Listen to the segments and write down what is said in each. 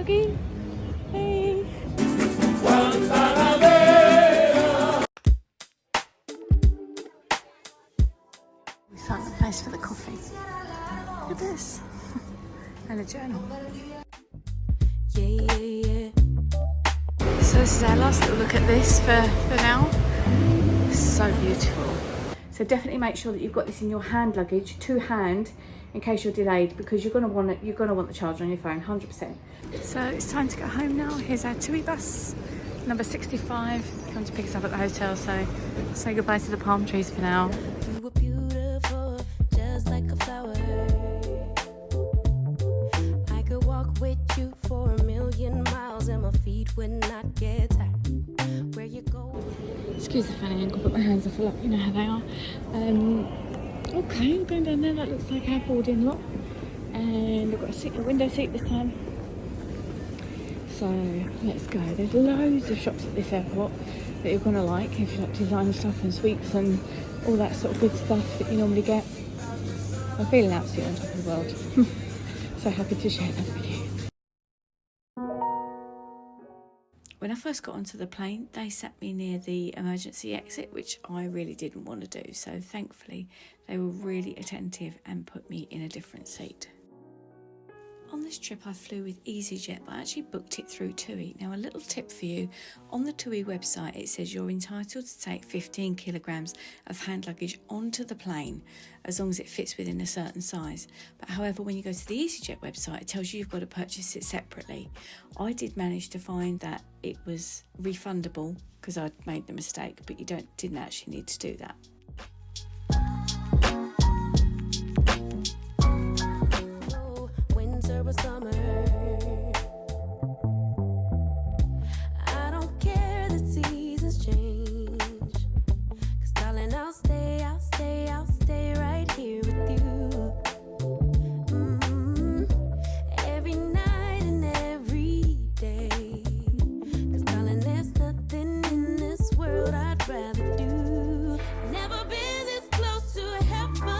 doggy. Hey. We found the place for the coffee. Look at this. And a journal. Yeah. So this is our last little look at this for now. So beautiful. So definitely make sure that you've got this in your hand luggage, to hand, in case you're delayed, because you're gonna want it. You're gonna want the charger on your phone, 100%. So it's time to go home now. Here's our TUI bus, number 65. Come to pick us up at the hotel. So say goodbye to the palm trees for now. You were beautiful, just like a flower. I could walk with you for 1,000,000 miles, and my feet would not get tired. Where you go? Excuse the fanny ankle, but my hands are full up. You know how they are. Okay, we're going down there. That looks like our boarding lot, and we've got a window seat this time. So let's go. There's loads of shops at this airport that you're gonna like if you like designer stuff and sweets and all that sort of good stuff that you normally get. I'm feeling absolutely on top of the world. So happy to share that with you. When I first got onto the plane, they sat me near the emergency exit, which I really didn't want to do. So thankfully, they were really attentive and put me in a different seat. On this trip, I flew with easyJet, but I actually booked it through TUI. Now, a little tip for you. On the TUI website, it says you're entitled to take 15 kilograms of hand luggage onto the plane, as long as it fits within a certain size. But however, when you go to the easyJet website, it tells you you've got to purchase it separately. I did manage to find that it was refundable because I'd made the mistake, but you didn't actually need to do that. Or summer, I don't care the seasons change, 'cause darling, I'll stay right here with you. Every night and every day, 'cause darling, there's nothing in this world I'd rather do. Never been this close to heaven.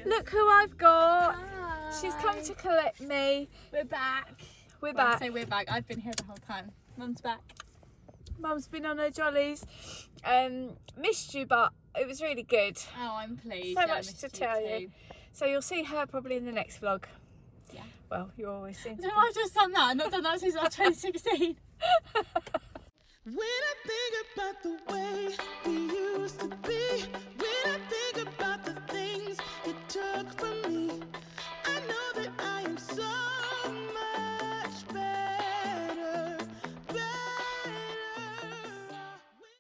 Look who I've got. Hi. She's come to collect me. We're back. We're back. I say we're back. I've been here the whole time. Mum's back. Mum's been on her jollies. Missed you, but it was really good. Oh, I'm pleased. So much to tell you. So you'll see her probably in the next vlog. Yeah. Well, you're always seeing. No, I've just done that. I've not done that since 2016. When I think about the way we used to be.